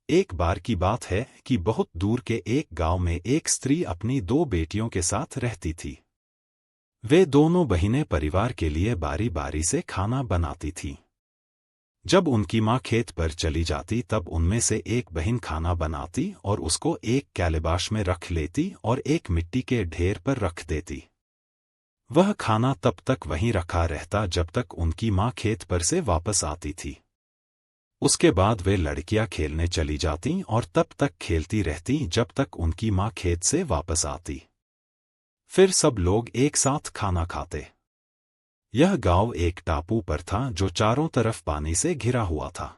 एक बार की बात है कि बहुत दूर के एक गांव में एक स्त्री अपनी दो बेटियों के साथ रहती थी। वे दोनों बहिनें परिवार के लिए बारी बारी से खाना बनाती थीं। जब उनकी माँ खेत पर चली जाती तब उनमें से एक बहन खाना बनाती और उसको एक कैलेबाश में रख लेती और एक मिट्टी के ढेर पर रख देती। वह खाना तब तक वहीं रखा रहता जब तक उनकी माँ खेत पर से वापस आती थी। उसके बाद वे लड़कियां खेलने चली जातीं और तब तक खेलती रहती जब तक उनकी माँ खेत से वापस आती। फिर सब लोग एक साथ खाना खाते। यह गांव एक टापू पर था जो चारों तरफ पानी से घिरा हुआ था।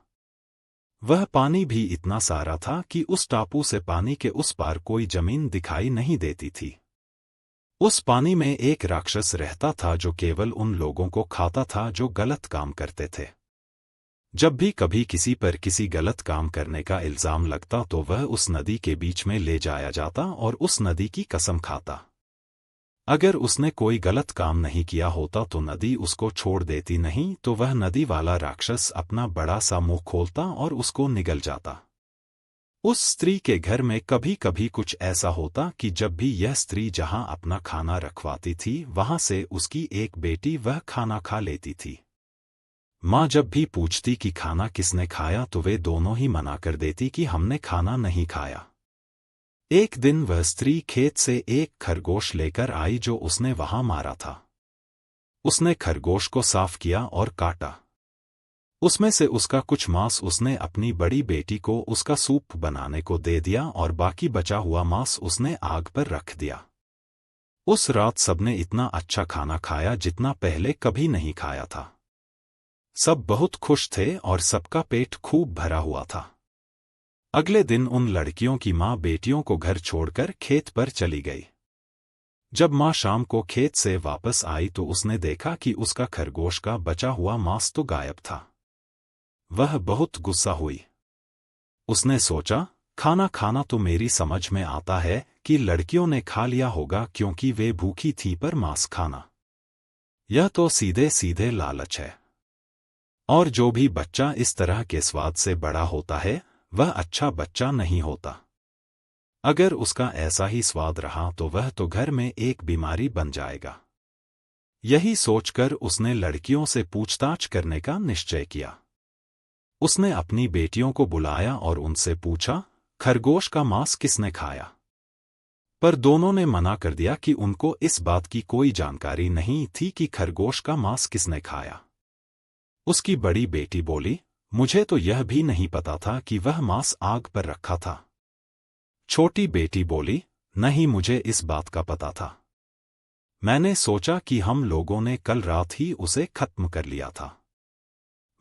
वह पानी भी इतना सारा था कि उस टापू से पानी के उस पार कोई जमीन दिखाई नहीं देती थी। उस पानी में एक राक्षस रहता था जो केवल उन लोगों को खाता था जो गलत काम करते थे। जब भी कभी किसी पर किसी गलत काम करने का इल्जाम लगता तो वह उस नदी के बीच में ले जाया जाता और उस नदी की कसम खाता। अगर उसने कोई गलत काम नहीं किया होता तो नदी उसको छोड़ देती, नहीं तो वह नदी वाला राक्षस अपना बड़ा सा मुंह खोलता और उसको निगल जाता। उस स्त्री के घर में कभी कभी कुछ ऐसा होता कि जब भी यह स्त्री जहां अपना खाना रखवाती थी वहां से उसकी एक बेटी वह खाना खा लेती थी। माँ जब भी पूछती कि खाना किसने खाया तो वे दोनों ही मना कर देती कि हमने खाना नहीं खाया। एक दिन वह स्त्री खेत से एक खरगोश लेकर आई जो उसने वहां मारा था। उसने खरगोश को साफ किया और काटा। उसमें से उसका कुछ मांस उसने अपनी बड़ी बेटी को उसका सूप बनाने को दे दिया और बाकी बचा हुआ मांस उसने आग पर रख दिया। उस रात सबने इतना अच्छा खाना खाया जितना पहले कभी नहीं खाया था। सब बहुत खुश थे और सबका पेट खूब भरा हुआ था। अगले दिन उन लड़कियों की माँ बेटियों को घर छोड़कर खेत पर चली गई। जब माँ शाम को खेत से वापस आई तो उसने देखा कि उसका खरगोश का बचा हुआ मांस तो गायब था। वह बहुत गुस्सा हुई। उसने सोचा, खाना खाना तो मेरी समझ में आता है कि लड़कियों ने खा लिया होगा क्योंकि वे भूखी थी, पर मांस खाना, यह तो सीधे सीधे लालच है। और जो भी बच्चा इस तरह के स्वाद से बड़ा होता है वह अच्छा बच्चा नहीं होता। अगर उसका ऐसा ही स्वाद रहा तो वह तो घर में एक बीमारी बन जाएगा। यही सोचकर उसने लड़कियों से पूछताछ करने का निश्चय किया। उसने अपनी बेटियों को बुलाया और उनसे पूछा, खरगोश का मांस किसने खाया? पर दोनों ने मना कर दिया कि उनको इस बात की कोई जानकारी नहीं थी कि खरगोश का मांस किसने खाया। उसकी बड़ी बेटी बोली, मुझे तो यह भी नहीं पता था कि वह मांस आग पर रखा था। छोटी बेटी बोली, नहीं, मुझे इस बात का पता था। मैंने सोचा कि हम लोगों ने कल रात ही उसे खत्म कर लिया था।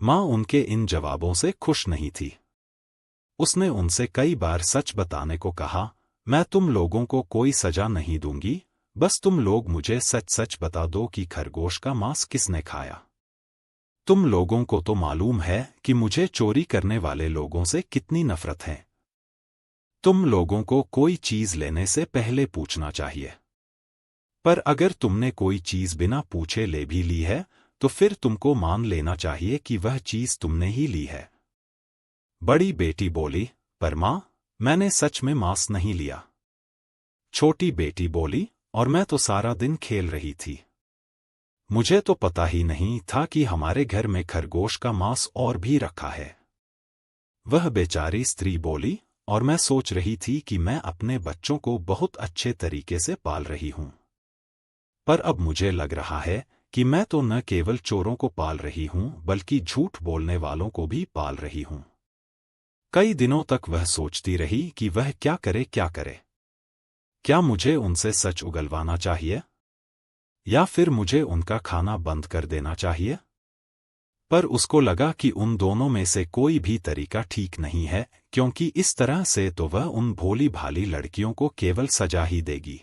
माँ उनके इन जवाबों से खुश नहीं थी। उसने उनसे कई बार सच बताने को कहा, मैं तुम लोगों को कोई सजा नहीं दूंगी, बस तुम लोग मुझे सच सच बता दो कि खरगोश का मांस किसने खाया। तुम लोगों को तो मालूम है कि मुझे चोरी करने वाले लोगों से कितनी नफरत है। तुम लोगों को कोई चीज लेने से पहले पूछना चाहिए, पर अगर तुमने कोई चीज बिना पूछे ले भी ली है तो फिर तुमको मान लेना चाहिए कि वह चीज तुमने ही ली है। बड़ी बेटी बोली, पर माँ, मैंने सच में मांस नहीं लिया। छोटी बेटी बोली, और मैं तो सारा दिन खेल रही थी। मुझे तो पता ही नहीं था कि हमारे घर में खरगोश का मांस और भी रखा है। वह बेचारी स्त्री बोली, और मैं सोच रही थी कि मैं अपने बच्चों को बहुत अच्छे तरीके से पाल रही हूं, पर अब मुझे लग रहा है कि मैं तो न केवल चोरों को पाल रही हूं बल्कि झूठ बोलने वालों को भी पाल रही हूं। कई दिनों तक वह सोचती रही कि वह क्या करे क्या करे। क्या मुझे उनसे सच उगलवाना चाहिए या फिर मुझे उनका खाना बंद कर देना चाहिए? पर उसको लगा कि उन दोनों में से कोई भी तरीका ठीक नहीं है, क्योंकि इस तरह से तो वह उन भोली भाली लड़कियों को केवल सजा ही देगी।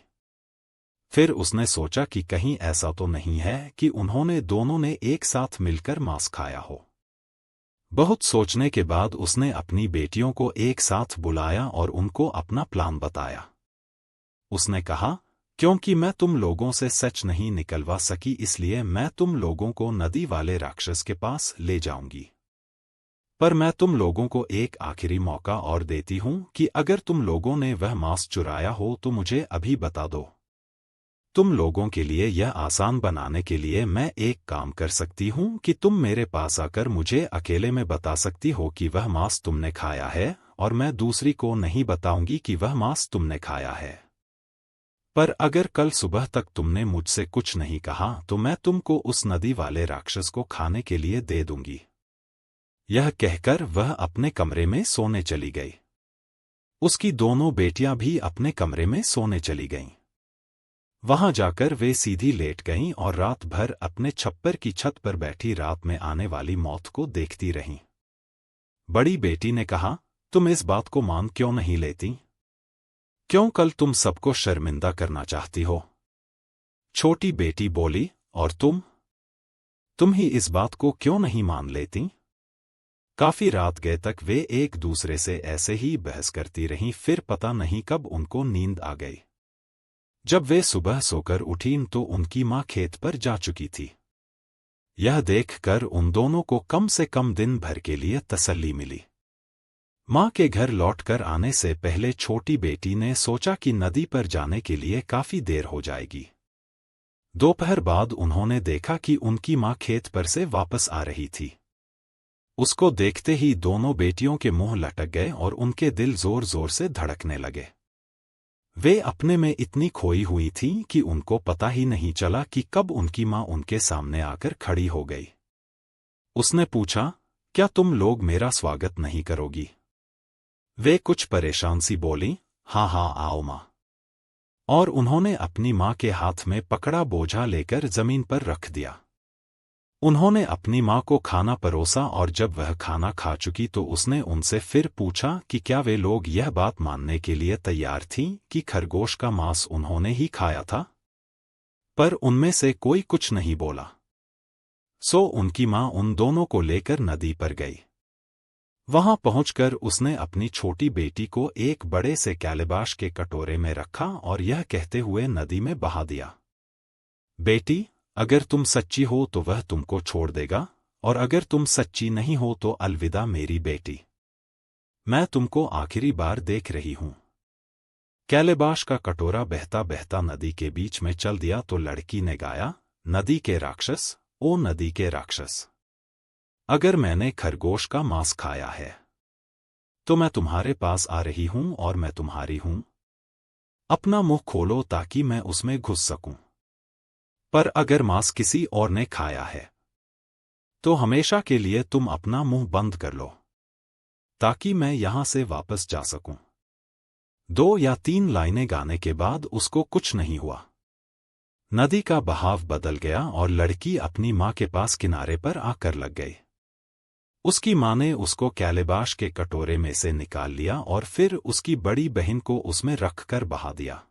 फिर उसने सोचा कि कहीं ऐसा तो नहीं है कि उन्होंने दोनों ने एक साथ मिलकर मांस खाया हो। बहुत सोचने के बाद उसने अपनी बेटियों को एक साथ बुलाया और उनको अपना प्लान बताया। उसने कहा, क्योंकि मैं तुम लोगों से सच नहीं निकलवा सकी इसलिए मैं तुम लोगों को नदी वाले राक्षस के पास ले जाऊंगी। पर मैं तुम लोगों को एक आखिरी मौका और देती हूं कि अगर तुम लोगों ने वह मांस चुराया हो तो मुझे अभी बता दो। तुम लोगों के लिए यह आसान बनाने के लिए मैं एक काम कर सकती हूं कि तुम मेरे पास आकर मुझे अकेले में बता सकती हो कि वह मांस तुमने खाया है, और मैं दूसरी को नहीं बताऊंगी कि वह मांस तुमने खाया है। पर अगर कल सुबह तक तुमने मुझसे कुछ नहीं कहा तो मैं तुमको उस नदी वाले राक्षस को खाने के लिए दे दूंगी। यह कहकर वह अपने कमरे में सोने चली गई। उसकी दोनों बेटियां भी अपने कमरे में सोने चली गईं। वहां जाकर वे सीधी लेट गईं और रात भर अपने छप्पर की छत पर बैठी रात में आने वाली मौत को देखती रहीं। बड़ी बेटी ने कहा, तुम इस बात को मान क्यों नहीं लेती? क्यों कल तुम सबको शर्मिंदा करना चाहती हो? छोटी बेटी बोली, और तुम ही इस बात को क्यों नहीं मान लेती? काफी रात गए तक वे एक दूसरे से ऐसे ही बहस करती रहीं, फिर पता नहीं कब उनको नींद आ गई। जब वे सुबह सोकर उठीं तो उनकी माँ खेत पर जा चुकी थी। यह देखकर उन दोनों को कम से कम दिन भर के लिए तसल्ली मिली। माँ के घर लौटकर आने से पहले छोटी बेटी ने सोचा कि नदी पर जाने के लिए काफी देर हो जाएगी। दोपहर बाद उन्होंने देखा कि उनकी माँ खेत पर से वापस आ रही थी। उसको देखते ही दोनों बेटियों के मुंह लटक गए और उनके दिल जोर जोर से धड़कने लगे। वे अपने में इतनी खोई हुई थीं कि उनको पता ही नहीं चला कि कब उनकी माँ उनके सामने आकर खड़ी हो गई। उसने पूछा, क्या तुम लोग मेरा स्वागत नहीं करोगी? वे कुछ परेशान सी बोलीं, हाँ हाँ आओ माँ। और उन्होंने अपनी माँ के हाथ में पकड़ा बोझा लेकर जमीन पर रख दिया। उन्होंने अपनी माँ को खाना परोसा और जब वह खाना खा चुकी तो उसने उनसे फिर पूछा कि क्या वे लोग यह बात मानने के लिए तैयार थीं कि खरगोश का मांस उन्होंने ही खाया था? पर उनमें से कोई कुछ नहीं बोला। सो उनकी माँ उन दोनों को लेकर नदी पर गई। वहां पहुंचकर उसने अपनी छोटी बेटी को एक बड़े से कैलेबाश के कटोरे में रखा और यह कहते हुए नदी में बहा दिया, बेटी, अगर तुम सच्ची हो तो वह तुमको छोड़ देगा, और अगर तुम सच्ची नहीं हो तो अलविदा मेरी बेटी। मैं तुमको आखिरी बार देख रही हूं। कैलेबाश का कटोरा बहता बहता नदी के बीच में चल दिया तो लड़की ने गाया, नदी के राक्षस, ओ नदी के राक्षस, अगर मैंने खरगोश का मांस खाया है तो मैं तुम्हारे पास आ रही हूं और मैं तुम्हारी हूं। अपना मुंह खोलो ताकि मैं उसमें घुस सकूं। पर अगर मांस किसी और ने खाया है तो हमेशा के लिए तुम अपना मुंह बंद कर लो ताकि मैं यहां से वापस जा सकूं। 2 या 3 लाइनें गाने के बाद उसको कुछ नहीं हुआ। नदी का बहाव बदल गया और लड़की अपनी मां के पास किनारे पर आकर लग गई। उसकी मां ने उसको कैलेबाश के कटोरे में से निकाल लिया और फिर उसकी बड़ी बहन को उसमें रखकर बहा दिया।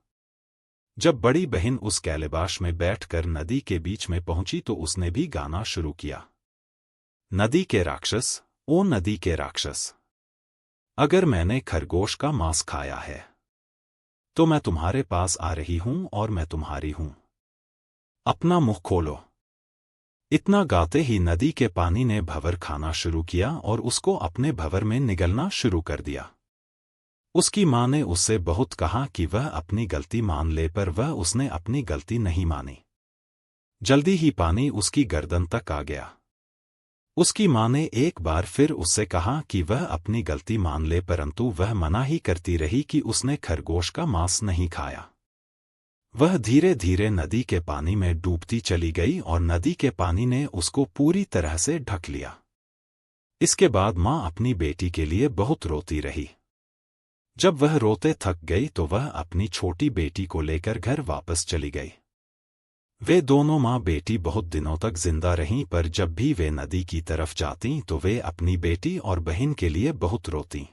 जब बड़ी बहन उस कैलेबाश में बैठकर नदी के बीच में पहुंची तो उसने भी गाना शुरू किया, नदी के राक्षस, ओ नदी के राक्षस, अगर मैंने खरगोश का मांस खाया है तो मैं तुम्हारे पास आ रही हूं और मैं तुम्हारी हूं। अपना मुंह खोलो। इतना गाते ही नदी के पानी ने भंवर खाना शुरू किया और उसको अपने भंवर में निगलना शुरू कर दिया। उसकी मां ने उससे बहुत कहा कि वह अपनी गलती मान ले, पर वह उसने अपनी गलती नहीं मानी। जल्दी ही पानी उसकी गर्दन तक आ गया। उसकी मां ने एक बार फिर उससे कहा कि वह अपनी गलती मान ले, परंतु वह मना ही करती रही कि उसने खरगोश का मांस नहीं खाया। वह धीरे धीरे नदी के पानी में डूबती चली गई और नदी के पानी ने उसको पूरी तरह से ढक लिया। इसके बाद मां अपनी बेटी के लिए बहुत रोती रही। जब वह रोते थक गई तो वह अपनी छोटी बेटी को लेकर घर वापस चली गई। वे दोनों माँ बेटी बहुत दिनों तक जिंदा रहीं, पर जब भी वे नदी की तरफ जातीं तो वे अपनी बेटी और बहन के लिए बहुत रोतीं।